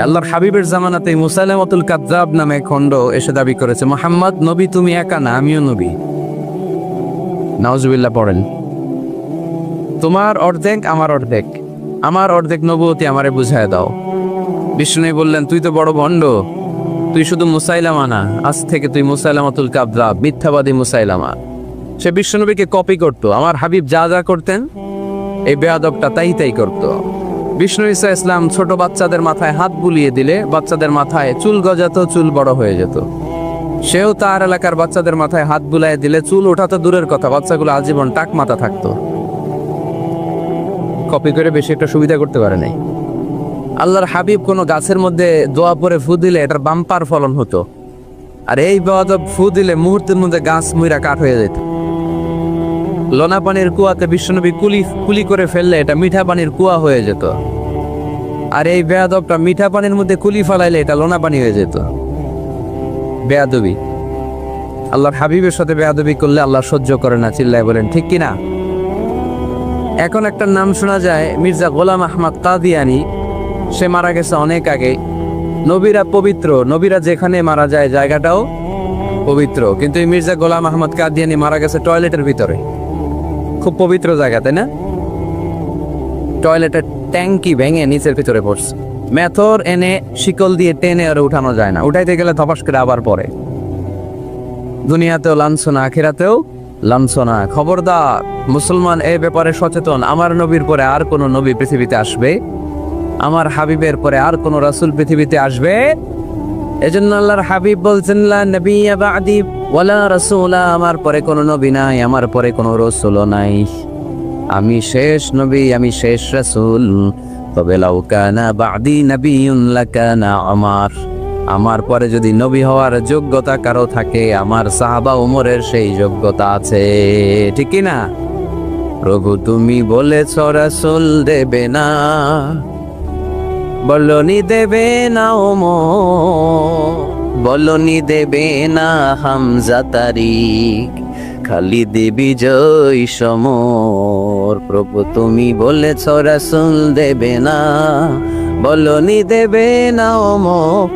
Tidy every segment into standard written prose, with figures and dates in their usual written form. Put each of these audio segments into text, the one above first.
আল্লাহর হাবিবের জামানাতে মুসাইলামাতুল কাযযাব নামে খণ্ড এসে দাবি করেছে, মুহাম্মদ নবী তুমি একা না, আমিও নবী। নাউজুবিল্লাহ পড়েন। তোমার অর্ধেক আমার অর্ধেক, আমার অর্ধেক নবুয়তি আমারে বুঝায় দাও। বিষ্ণু বললেন, তুই তো বড় ভণ্ড, তুই শুধু মুসাইলামা না, আজ থেকে তুই মুসাইলামাতুল কাযযাব, মিথ্যাবাদী মুসাইলামা। সে বিশ্বনবীকে কপি করত। আমার হাবিব যা যা করতেন এই বেয়াদবটা তাই তাই করত। বিষ্ণু ঈসা ইসলাম ছোট বাচ্চাদের মাথায় হাত বুলিয়ে দিলে বাচ্চাদের মাথায় চুল গজাতো, চুল বড় হয়ে যেত। সেও তার এলাকার বাচ্চাদের মাথায় হাত বুলাই দিলে চুল ওঠাতো দূরের কথা, বাচ্চাগুলো আজীবন টাক মাথা থাকতো। কপি করে বেশি একটা সুবিধা করতে পারে নাই। আল্লাহর হাবিব কোনো গাছের মধ্যে দোয়া পরে ফু দিলে এটার বাম্পার ফলন হতো, আর এই বেয়াদব ফু দিলে মুহূর্তের মধ্যে গাছ মুইরা কাঠ হয়ে যেত। লোনা পানির কুয়াতে বিশ্বনবী কুলি করে ফেললে এটা মিঠা পানির কুয়া হয়ে যেত, আর এই বেয়াদবটা মিঠা পানির মধ্যে কুলি ফেলাইলে এটা লোনা পানি হয়ে যেত। বেয়াদবি। আল্লাহর হাবিবের সাথে বেয়াদবি করলে আল্লাহ সহ্য করে না, চিল্লায় বলেন ঠিক কিনা? এখন একটা নাম শোনা যায়, মির্জা গোলাম আহমদ কাদিয়ানি। সে মারা গেছে অনেক আগে। নবীরা পবিত্র, নবীরা যেখানে মারা যায় জায়গাটাও পবিত্র, কিন্তু এই মির্জা গোলাম আহমদ কাদিয়ানি মারা গেছে টয়লেটের ভিতরে। খুব পবিত্র জায়গা, তাই না? টয়লেটের ট্যাঙ্কি ভেঙে নিচের ভিতরে পড়ছে। মেথর এনে শিকল দিয়ে টেনে আর উঠানো যায় না, উঠাইতে গেলে ধপাস করে আবার পড়ে। দুনিয়াতেও লাঞ্ছনা, আখিরাতেও লাঞ্ছনা। খবরদার, মুসলমান এই ব্যাপারে সচেতন। আমার নবীর পরে আর কোন নবী পৃথিবীতে আসবে, আমার হাবিবের পরে আর কোন রাসূল পৃথিবীতে আসবে? এজন্য আল্লাহর হাবিব বলছেন, লা নবিয়্যা বা'দি ওয়ালা রাসূলা, আমার পরে কোনো নবী নাই, আমার পরে কোনো রাসূলও নাই। আমি শেষ নবী, আমি শেষ রাসূল। তবে লাউ কানা বা'দি নাবিয়্যুন লাকানা আমার, আমার পরে যদি নবী হওয়ার যোগ্যতা কারো থাকে, আমার সাহাবা ওমরের সেই যোগ্যতা আছে। ঠিক কি না? প্রভু তুমি বলেছ রাসূল দেবে না, বলনি দেবে না ওমর, বলনি দেবে না হামজা তারিক, খালিদ বিজয় সমর। প্রভু তুমি বলেছ রাসূল দেবে না, বলনি দেবে না ওমর,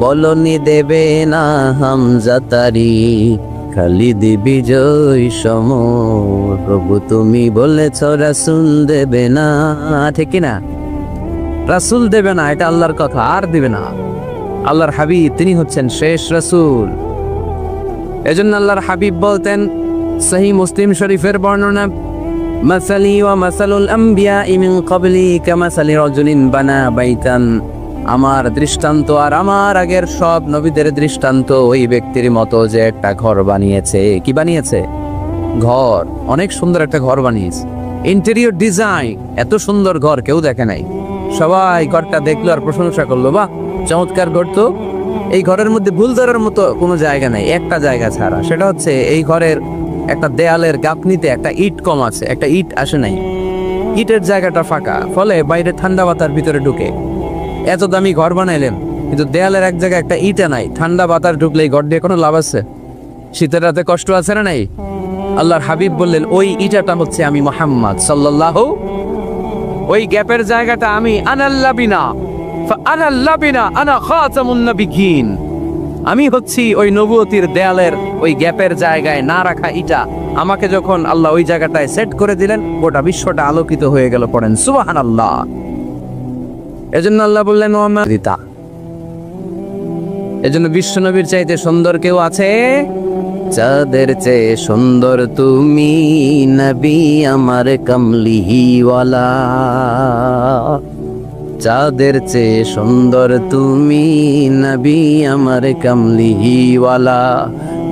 বলনি দেবে না হামজা তারিক, খালিদ বিজয় সমর। প্রভু তুমি বলেছ রাসূল দেবে না। ঠিক কি না? রাসূল দেবে না, এটা আল্লাহর কথা, আর দিবে না। আল্লাহর হাবিব তিনি হচ্ছেন শেষ রাসূল। এজন্য আল্লাহর হাবিব বলতেন, সহিহ মুসলিম শরীফের বর্ণনা, মাসালি ওয়া মাসালুল আমবিয়া মিন ক্বাবলি কামাসালি রাজুলিন বানা বাইতান, আমার দৃষ্টান্ত আর আমার আগের সব নবীদের দৃষ্টান্ত ওই ব্যক্তির মতো যে একটা ঘর বানিয়েছে। কি বানিয়েছে? ঘর। অনেক সুন্দর একটা ঘর বানিয়েছে। ইন্টেরিয়র ডিজাইন, এত সুন্দর ঘর কেউ দেখে নাই। সবাই ঘরটা দেখলো আর প্রশংসা করলো, বাহ চমৎকার ঘর তো। এই ঘরের মধ্যে ভুল ধরার মতো কোনো জায়গা নাই, একটা জায়গা ছাড়া, সেটা হচ্ছে এই ঘরের একটা দেয়ালের গাঁথনিতে একটা ইট কম আছে, একটা ইট আসে নাই, ইটের জায়গাটা ফাঁকা, ফলে বাইরে ঠান্ডা বাতার ভিতরে ঢুকে। এত দামি ঘর বানাইলেন কিন্তু দেয়ালের এক জায়গায় একটা ইটা নাই, ঠান্ডা বাতাস ঢুকলে এই ঘর দিয়ে কোনো লাভ আছে? শীতের রাতে কষ্ট আছে না নাই? আল্লাহর হাবিব বললেন, ওই ইটাটা হচ্ছে আমি মুহাম্মদ সাল্লাল্লাহু, ওই গ্যাপের জায়গাটা আমি, আনাল্লাবিনা ফাআনাল্লাবিনা আনা খাতামুন নবিয়্যিন, আমি হচ্ছি ওই নবুয়তির দেয়ালের ওই গ্যাপের জায়গায় না রাখা ইটা। আমাকে যখন আল্লাহ ওই জায়গাটায় সেট করে দিলেন, গোটা বিশ্বটা আলোকিত হয়ে গেল। পড়েন সুবহানাল্লাহ। এজন্য আল্লাহ বললেন, ওয়ামাদিতা। এজন্য বিশ্ব নবীর চাইতে সুন্দর কেউ আছে? চাঁদের চেয়ে সুন্দর তুমি নবী আমার কমলিওয়ালা, চাঁদের চেয়ে সুন্দর তুমি নবী আমার কমলিওয়ালা,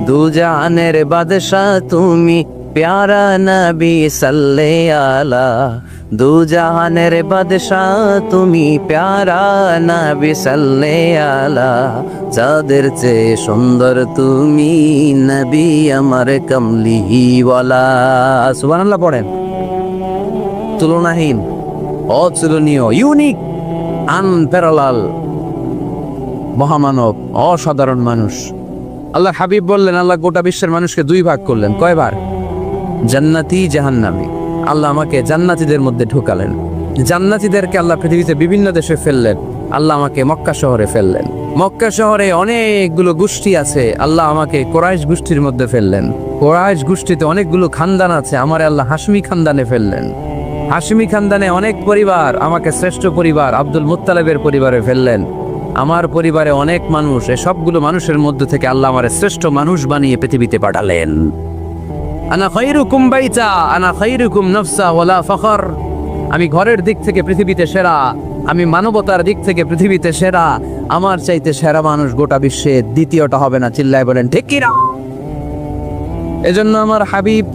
দু জাহানের বাদশা তুমি প্যারা নবী সাল্লে আলা, দু জাহানের বাদশা তুমি প্যারা নবী সাল্লে আলা, চাঁদের চেয়ে সুন্দর তুমি নবী আমার কমলিওয়ালা। সুবহানাল্লাহ পড়েন। তুলনাহীন, অতুলনীয়, ইউনিক, আনপ্যারালাল, মহামানব, অসাধারণ মানুষ। আল্লাহ হাবিব বললেন, আল্লাহ গোটা বিশ্বের মানুষকে দুই ভাগ করলেন। কয়বার? জান্নাতি, জাহান্নামী। আল্লাহ আমাকে জান্নাতীদের মধ্যে ঢোকালেন। জান্নাতীদেরকে আল্লাহ পৃথিবীতে বিভিন্ন দেশে ফেললেন, আল্লাহ আমাকে মক্কা শহরে ফেললেন। মক্কা শহরে অনেকগুলো গোষ্ঠী আছে, আল্লাহ আমাকে কোরাইশ গোষ্ঠীর মধ্যে ফেললেন। কোরাইশ গোষ্ঠীতে অনেকগুলো খানদান আছে, আমার আল্লাহ হাশমি খানদানে ফেললেন। হাশমি খানদানে অনেক পরিবার, আমাকে শ্রেষ্ঠ পরিবার আব্দুল মুত্তালিবের পরিবারে ফেললেন। আমার পরিবারে অনেক মানুষ, এই সবগুলো মানুষের মধ্যে থেকে আল্লাহ আমার শ্রেষ্ঠ মানুষ বানিয়ে পৃথিবীতে পাঠালেন। আনা খায়রুকুম বাইতা আনা খায়রুকুম নাফসা ওয়ালা ফখর। আমি ঘরের দিক থেকে পৃথিবীতে সেরা, আমি মানবতার দিক থেকে পৃথিবীতে সেরা। আমার চাইতে সেরা মানুষ গোটা বিশ্বে দ্বিতীয়টা হবে না। চিল্লায় বলেন ঠিক কি না? এজন্য আমার হাবিব,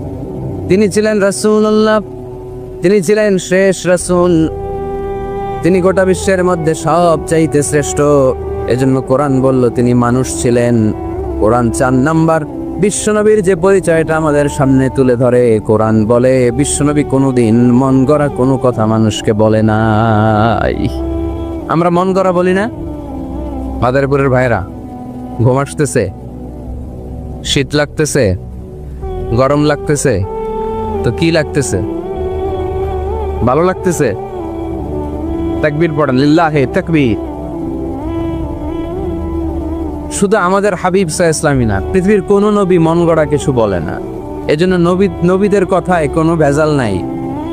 তিনি ছিলেন রাসূলুল্লাহ, তিনি ছিলেন শেষ রাসূল, তিনি গোটা বিশ্বের মধ্যে সব চাইতে শ্রেষ্ঠ। এজন্য কোরআন বলল তিনি মানুষ ছিলেন। কোরআন 4 নাম্বার বিশ্বনবীর যে পরিচয়টা আমাদের সামনে তুলে ধরে। কোরআন বলে বিশ্বনবী কোনোদিন মন গড়া কোনো কথা মানুষকে বলে নাই। আমরা মন গড়া বলি না? মাদারীপুরের ভাইরা, ঘুম আসতেছে, শীত লাগতেছে, গরম লাগতেছে, তো কি লাগতেছে? ভালো লাগতেছে? তাকবীর পড়েন, লিল্লাহে তাকবীর। শুধু আমাদের হাবিব সাল্লাল্লাহু আলাইহি ওয়াসাল্লামই না, পৃথিবীর কোনো নবী মন গড়া কিছু বলে না। এজন্য নবীদের কথায় কোনো ভেজাল নাই,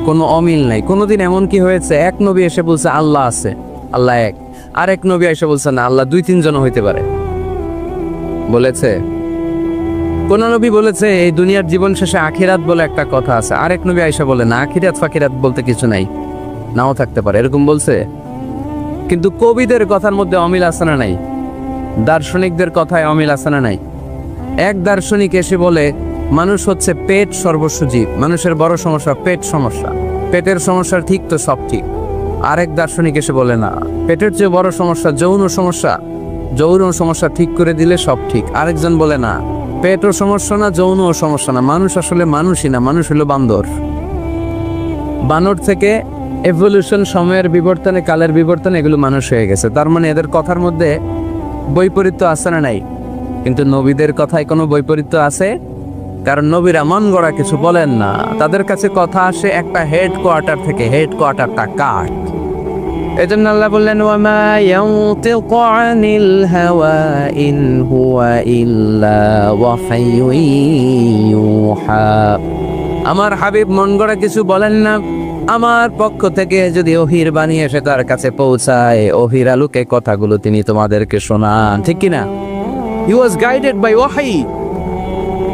কোনো অমিল নাই। কোনোদিন এমন কি হয়েছে এক নবী এসে বলছে আল্লাহ আছে, আল্লাহ এক, আরেক নবী এসে বলছে না আল্লাহ 2-3 জন হইতে পারে? বলেছে? কোন নবী বলেছে এই দুনিয়ার জীবন শেষে আখিরাত বলে একটা কথা আছে? আরেক নবী আয়েশা বলে না, আখিরাত ফাকিরাত বলতে কিছু নাই, নাও থাকতে পারে, এরকম বলছে। কিন্তু কবিদের কথার মধ্যে অমিল আছে না নাই? দার্শনিকদের কথায় অমিল আছে না নাই? এক দার্শনিক এসে বলে মানুষ হচ্ছে পেট সর্বস্ব জীব, মানুষের বড় সমস্যা পেট সমস্যা, পেটের সমস্যা ঠিক তো সব ঠিক। আরেক দার্শনিক এসে বলে না, পেটের চেয়ে বড় সমস্যা যৌন সমস্যা, যৌন সমস্যা ঠিক করে দিলে সব ঠিক। আরেকজন বলে না, পেটও সমস্যা না, যৌনও সমস্যা না, মানুষ আসলে মানুষই না, মানুষ হলো বান্দর। বানর থেকে এভলিউশন, সময়ের বিবর্তনে, কালের বিবর্তনে এগুলো মানুষ হয়ে গেছে। তার মানে এদের কথার মধ্যে বৈপরীত্য আছে না নাই? কিন্তু নবীদের কথায় কোনো বৈপরীত্য আছে? কারণ নবীরা মন গড়া কিছু বলেন না, তাদের কাছে কথা আসে একটা হেডকোয়ার্টার থেকে, হেডকোয়ার্টারটা কার? এজন্য আল্লাহ বললেন ওয়ামা ইয়ানতিকু আনিল হাওয়া ইন হুয়া ইল্লা ওয়াহায়ুন ইউহা। আমার হাবিব মন গড়া কিছু বলেন না। আমার পক্ষ থেকে যদি ওহির বাণী এসে তার কাছে পৌঁছায়, ওহির আলোকে কথাগুলো তিনি তোমাদেরকে শোনান, ঠিক কি না? He was guided by wahi,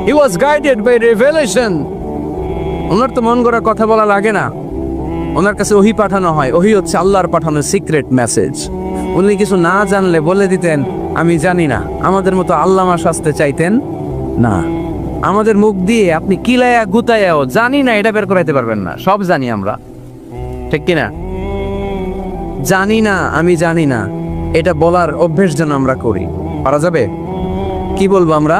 he was guided by revelation. ওনার তো মন গড়া কথা বলা লাগে না, ওনার কাছে ওহি পাঠানো হয়। ওহি হচ্ছে আল্লাহর পাঠানো সিক্রেট মেসেজ। উনি কিছু না জানলে বলে দিতেন আমি জানি না, আমাদের মতো আল্লামা শাস্তে চাইতেন না। আমাদের মুখ দিয়ে আপনি কিলায়া গুতায়াও জানি না এটা বের করাইতে পারবেন না, সব জানি আমরা, ঠিক কিনা? জানি না, আমি জানি না, এটা বলার অভ্যেস যেন আমরা করি। পারা যাবে? কি বলবো আমরা?